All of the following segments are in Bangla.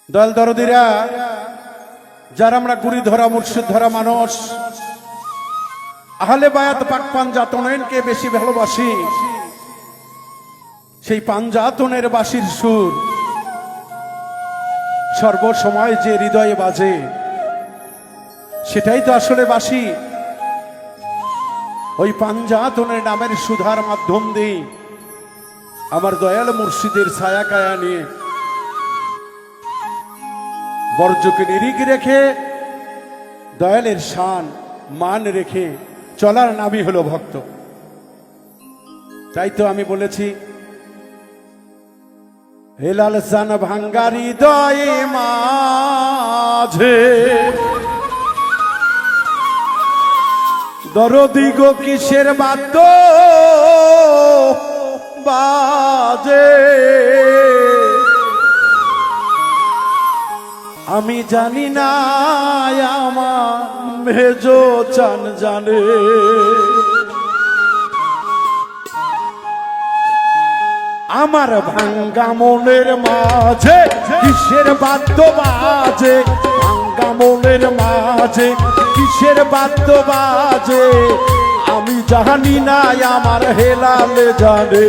দল দরদিরা, যারা আমরা গুরি ধরা মুর্শিদ ধরা মানুষ, আহলে বায়াত পাক পাঞ্জাতনকে বেশি ভালোবাসি, সেই পাঞ্জাতনের বাঁশির সুর সর্বসময় যে হৃদয়ে বাজে, সেটাই তো আসলে বাঁশি। ওই পাঞ্জাতনের নামের সুধার মাধ্যম দিয়ে আমার দয়াল মুর্শিদের ছায়া কায়া নিয়ে বর্জকে নিরিখ রেখে দয়ালের শান মান রেখে চলার নামই হলো ভক্ত। তাই তো আমি বলেছি, হেলাল সান ভাঙ্গারি দয়ে মাঝে দরদি গো কিসের বাদ্য বাজে, আমি জানি না আমার মেজো চান জানে। আমার ভাঙ্গা মনের মাঝে কিসের বাদ্য বাজে, ভাঙ্গা মনের মাঝে কিসের বাদ্য বাজে, আমি জানি না আমার হেলালে জানে।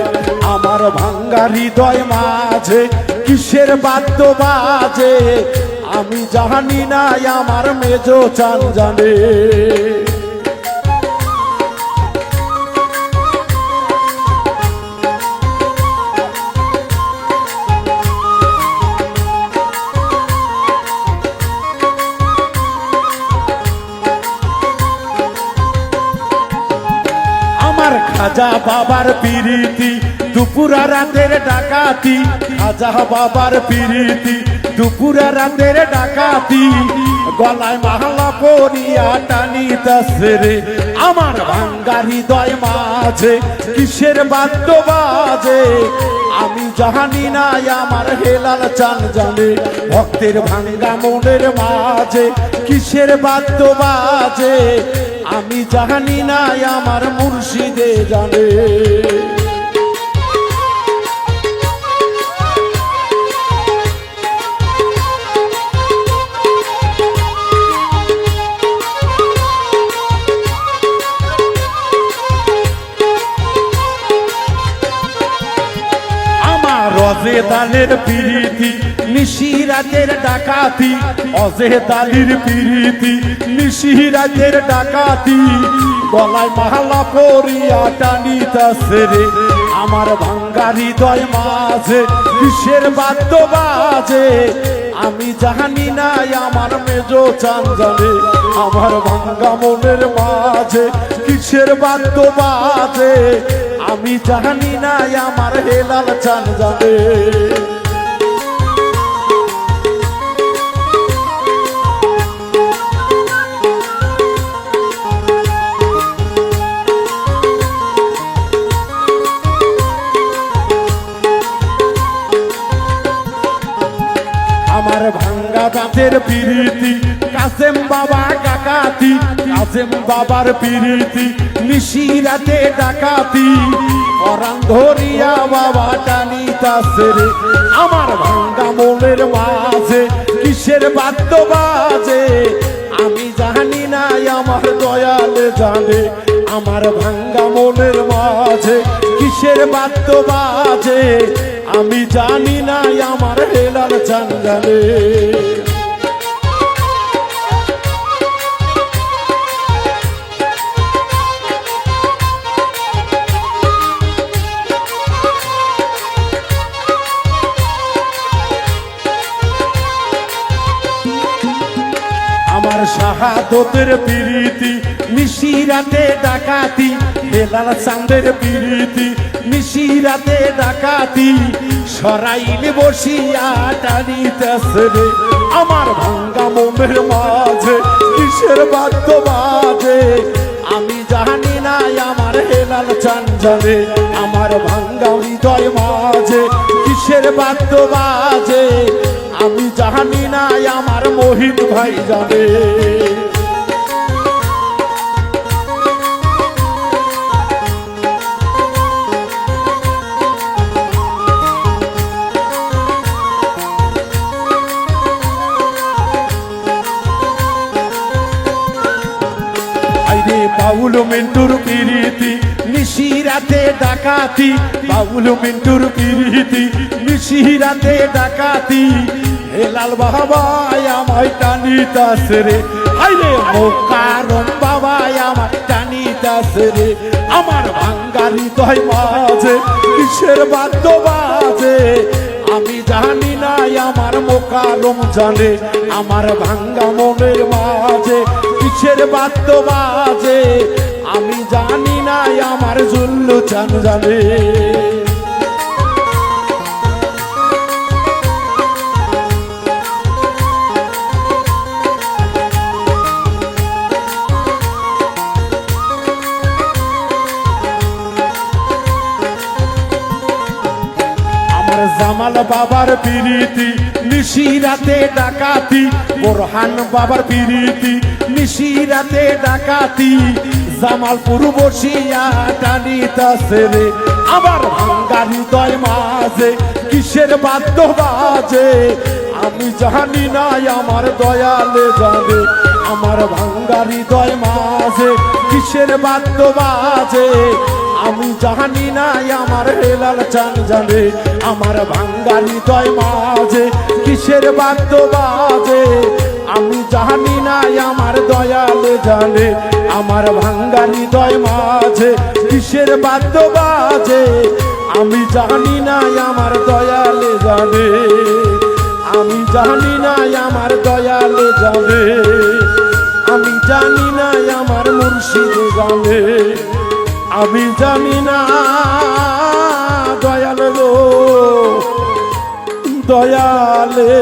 আমার ভাঙ্গা হৃদয় মাঝে কিসের বাদ্য বাজে, আমি জানি না আমার মেজো চান জানে। খাজা বাবার পিরিতি দুপুরা রাতের ডাকাতি, খাজা বাবার পিরিতি দুপুরা রাতের ডাকাতি, গলায় মালা পরিয়া টানিতাছে রে। আমার ভাঙ্গা হৃদয় মাঝে কিসের বাদ্য বাজে, আমি জানি না আমার হেলাল চান জানে। ভক্তের ভাঙ্গা মনের মাঝে কিসের বাদ্য বাজে, আমি জানি না আমার মুর্শিদে জানে। অজেদালের পিরিতি নিশিরাতের ডাকাতি, অজেদালির পিরিতি নিশিরাতের ডাকাতি, গলায় মালা পরিয়া টানিতাছে রে। আমার ভাঙ্গা হৃদয় মাঝে কিসের বাদ্য বাজে, আমি জানি না আমার মেজো চান জানে। আমার ভাঙ্গা মনের মাঝে কিসের বাদ্য বাজে, আমি জানি না আমার হেলাল চান জানে। আমার ভাঙ্গা দাঁতের পিরিতি কাসেম বাবা কাকাতি, কাসেম বাবার পিরিতি নিশিরাতে ডাকাতি, পরাণ ধরিয়া বাবা টানিতাছে রে। আমার ভাঙ্গা মনের মাঝে কিসের বাদ্য বাজে, আমি জানি না আমার দয়ালে জানে। আমার ভাঙ্গা মনের মাঝে কিসের বাদ্য বাজে, আমি জানি না আমার হেলাল চান জানে। আমার শাহাদতের পিরিতি নিশিরাতে ডাকাতি, হেলাল চাঁদের পিরিতি নিশিরাতে ডাকাতি, সরাইল বসিয়া টানিতেছে রে। আমার ভাঙ্গা মনের মাঝে কিসের বাদ্য বাজে, আমি জানি না আমার হেলাল চান জানে। আমার ভাঙ্গা হৃদয় মাঝে কিসের বাদ্য বাজে, আমি জানি না আমার মোহিত ভাই জানে। বাউল মিন্টুর পিরিতি নিশিরাতে ডাকাতি, বাউল মিন্টুর পিরিতি নিশিরাতে ডাকাতি। হেলাল বাবা আমায় টানিতাছে রে, আইরে মোকারম বাবা আমায় টানিতাছে রে। আমার ভাঙ্গা হৃদয় মাঝে কিসের বাদ্য বাজে, আমি জানি না আমার মোকারম জানে। আমার ভাঙ্গা মনের মাঝে কিসের বাদ্য বাজে, আমি জানি না আমার জুল্লু চান জানে। জামাল বাবার পিরিতি নিশিরাতে ডাকাতি, বোরহান বাবার পিরিতি নিশিরাতে ডাকাতি। জামালপুর বসিয়া টানিতাছে রে, আমার ভাঙ্গা হৃদয় মাঝে কিসের বাদ্য বাজে, আমি জানি না আমার দয়ালে জানে। আমার ভাঙ্গা হৃদয় মাঝে কিসের বাদ্য বাজে, আমি জানি না আমার হেলাল চান জানে। আমার ভাঙ্গা হৃদয় মাঝে কিসের বাদ্য বাজে, আমি জানি না আমার দয়ালে জানে। আমার ভাঙ্গা হৃদয় মাঝে কিসের বাদ্য বাজে, আমি জানি না আমার দয়ালে জানে। আমি জানি না আমার দয়ালে জানে, আমি জানি না আমার মুর্শিদ জানে। আমি জানি না দয়ালে গো, দয়ালে